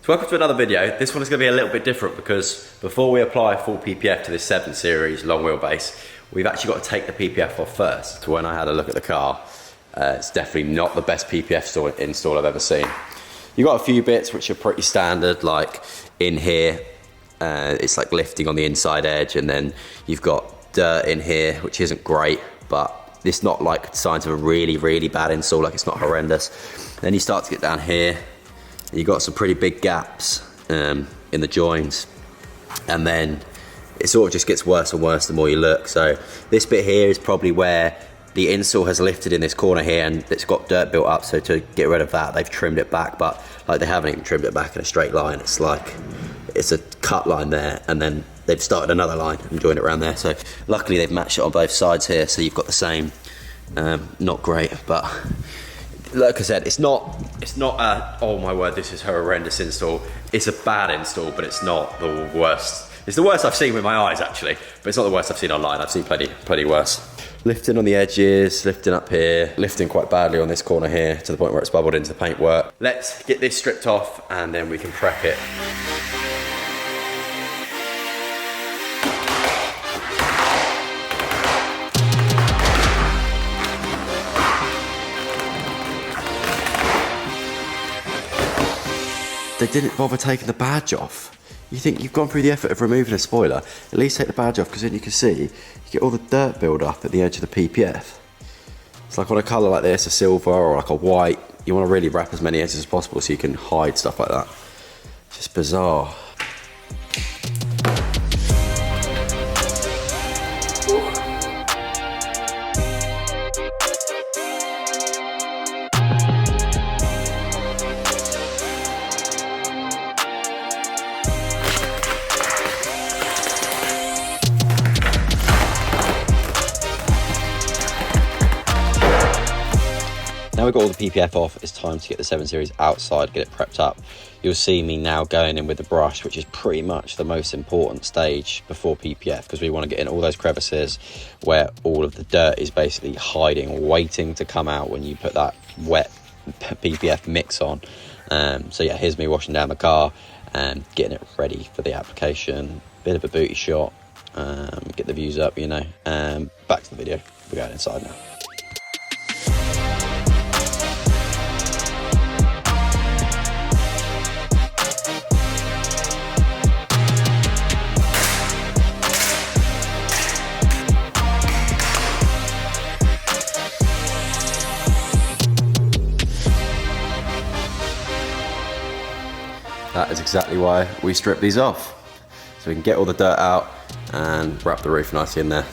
welcome to another video. This one is going to be a little bit different because before we apply full PPF to this 7 Series long wheelbase, we've actually got to take the PPF off first. So when I had a look at the car, it's definitely not the best PPF install I've ever seen. You've got a few bits which are pretty standard, like in here, it's like lifting on the inside edge, and then you've got dirt in here, which isn't great, but it's not like signs of a really, really bad install, like it's not horrendous. Then you start to get down here, you've got some pretty big gaps in the joins, and then it sort of just gets worse and worse the more you look. So this bit here is probably where the install has lifted in this corner here, and it's got dirt built up, so to get rid of that, they've trimmed it back, but like they haven't even trimmed it back in a straight line. It's like, it's a cut line there, and then they've started another line and joined it around there. So luckily they've matched it on both sides here, so you've got the same. Not great, but like I said, it's not a, oh my word, this is a horrendous install. It's a bad install, but it's not the worst. It's the worst I've seen with my eyes, actually, but it's not the worst I've seen online. I've seen plenty worse. Lifting on the edges, lifting up here, lifting quite badly on this corner here to the point where it's bubbled into the paintwork. Let's get this stripped off and then we can prep it. They didn't bother taking the badge off. You think you've gone through the effort of removing a spoiler, at least take the badge off, because then you can see, you get all the dirt build up at the edge of the PPF. It's like on a colour like this, a silver or like a white, you want to really wrap as many edges as possible so you can hide stuff like that. It's just bizarre. Now we've got all the PPF off, it's time to get the 7 Series outside, get it prepped up. You'll see me now going in with the brush, which is pretty much the most important stage before PPF, because we want to get in all those crevices where all of the dirt is basically hiding, waiting to come out when you put that wet PPF mix on. So yeah, here's me washing down the car and getting it ready for the application. Bit of a booty shot, get the views up, you know. Back to the video, we're going inside now. That is exactly why we strip these off, so we can get all the dirt out and wrap the roof nicely in there.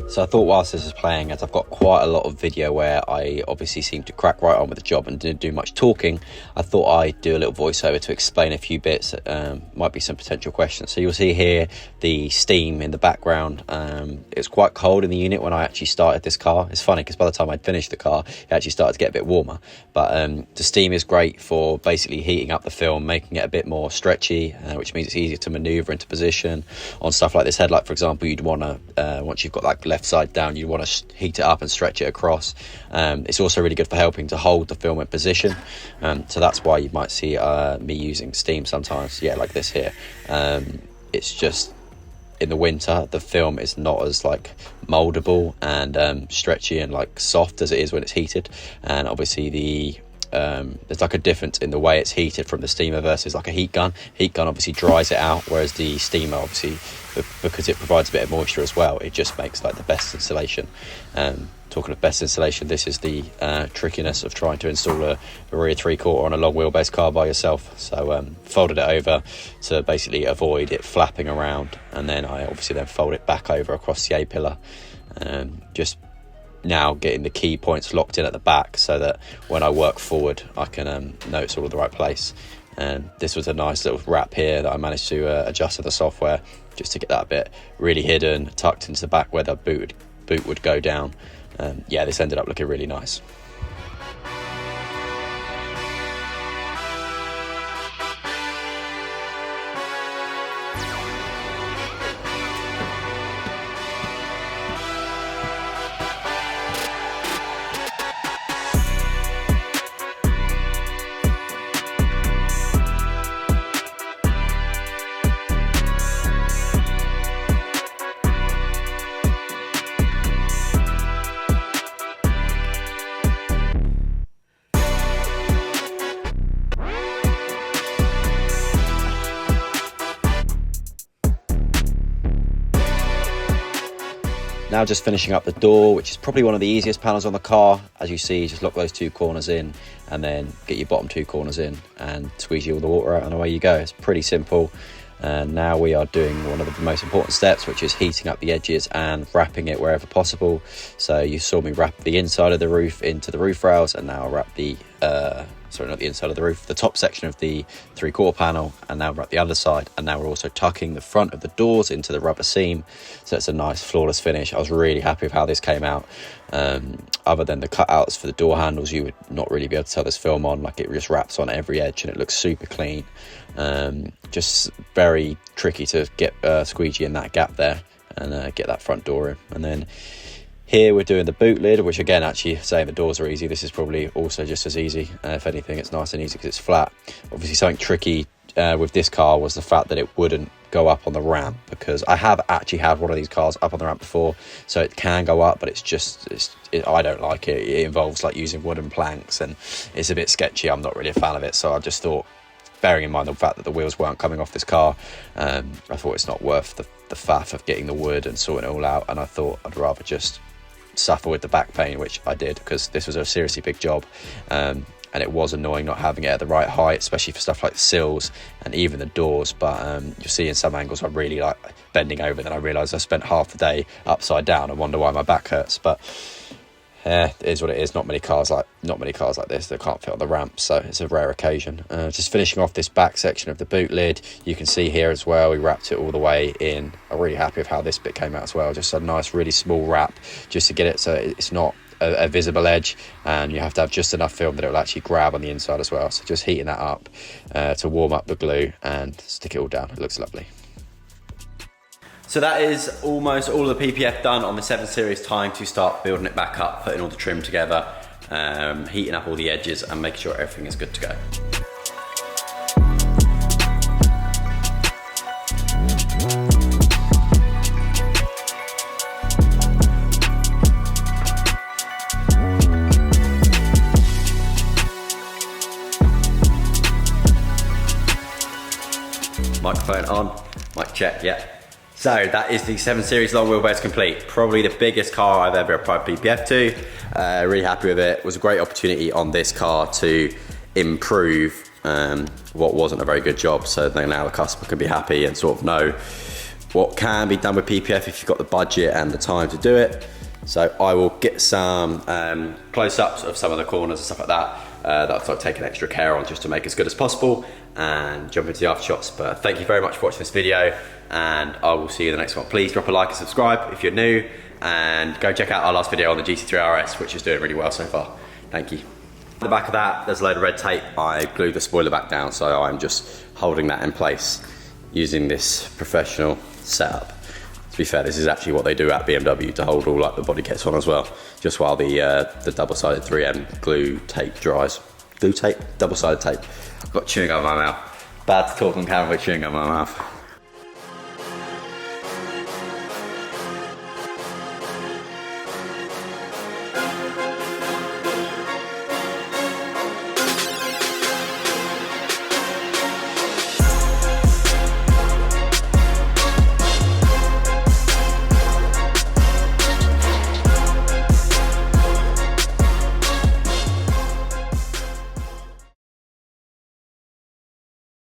So I thought whilst this is playing, as I've got quite a lot of video where I obviously seem to crack right on with the job and didn't do much talking, I thought I'd do a little voiceover to explain a few bits that might be some potential questions. So you'll see here the steam in the background. It was quite cold in the unit when I actually started this car. It's funny because by the time I'd finished the car, it actually started to get a bit warmer. But the steam is great for basically heating up the film, making it a bit more stretchy, which means it's easier to maneuver into position. On stuff like this headlight, for example, you'd want to, once you've got like left side down, you want to heat it up and stretch it across. It's also really good for helping to hold the film in position, so that's why you might see me using steam sometimes, yeah, like this here. It's just in the winter the film is not as like moldable and stretchy and like soft as it is when it's heated, and obviously the there's like a difference in the way it's heated from the steamer versus like a heat gun. Heat gun obviously dries it out, whereas the steamer obviously, because it provides a bit of moisture as well, it just makes like the best insulation. Talking of best insulation, this is the trickiness of trying to install a rear 3/4 on a long wheelbase car by yourself. So folded it over to basically avoid it flapping around, and then I obviously then fold it back over across the A-pillar. Just now getting the key points locked in at the back so that when I work forward I can know it's all in the right place. And this was a nice little wrap here that I managed to adjust to the software just to get that bit really hidden, tucked into the back where the boot would go down. Yeah, this ended up looking really nice. Now just finishing up the door, which is probably one of the easiest panels on the car. As you see, just lock those two corners in and then get your bottom two corners in and squeeze all the water out and away you go. It's pretty simple. And now we are doing one of the most important steps, which is heating up the edges and wrapping it wherever possible. So you saw me wrap the inside of the roof into the roof rails, and now I'll wrap the not the inside of the roof, the top section of the 3/4 panel, and now we're at the other side. And now we're also tucking the front of the doors into the rubber seam, so it's a nice flawless finish. I was really happy with how this came out. Other than the cutouts for the door handles, you would not really be able to tell this film on, like it just wraps on every edge and it looks super clean. Just very tricky to get squeegee in that gap there and get that front door in. And then here we're doing the boot lid, which again, actually saying the doors are easy, this is probably also just as easy. If anything, it's nice and easy because it's flat. Obviously something tricky with this car was the fact that it wouldn't go up on the ramp, because I have actually had one of these cars up on the ramp before, so it can go up, but I don't like it. It involves like using wooden planks and it's a bit sketchy. I'm not really a fan of it, so I just thought, bearing in mind the fact that the wheels weren't coming off this car, I thought it's not worth the faff of getting the wood and sorting it all out, and I thought I'd rather just suffer with the back pain, which I did, because this was a seriously big job. And it was annoying not having it at the right height, especially for stuff like the sills and even the doors. But you'll see in some angles I really like bending over, then I realised I spent half the day upside down and wonder why my back hurts. But it is what it is. Not many cars like this that can't fit on the ramp, so it's a rare occasion. Just finishing off this back section of the boot lid, you can see here as well, we wrapped it all the way in. I'm really happy with how this bit came out as well. Just a nice, really small wrap, just to get it so it's not a visible edge, and you have to have just enough film that it will actually grab on the inside as well. So just heating that up to warm up the glue and stick it all down. It looks lovely. So that is almost all of the PPF done on the 7 Series. Time to start building it back up, putting all the trim together, heating up all the edges and making sure everything is good to go. Microphone on, mic check, yeah. So that is the 7 Series long wheelbase complete. Probably the biggest car I've ever applied PPF to. Really happy with it. It was a great opportunity on this car to improve what wasn't a very good job, so that now the customer can be happy and sort of know what can be done with PPF if you've got the budget and the time to do it. So I will get some close-ups of some of the corners and stuff like that that I've sort of taken extra care on just to make as good as possible, and jump into the after shots. But thank you very much for watching this video, and I will see you in the next one. Please drop a like and subscribe if you're new, and go check out our last video on the GT3 RS, which is doing really well so far. Thank you. At the back of that, there's a load of red tape. I glued the spoiler back down, so I'm just holding that in place using this professional setup. To be fair, this is actually what they do at BMW to hold all like the body kits on as well, just while the double-sided 3M glue tape dries. Glue tape? Double-sided tape. I've got chewing gum in my mouth. Bad to talk on camera with chewing gum in my mouth.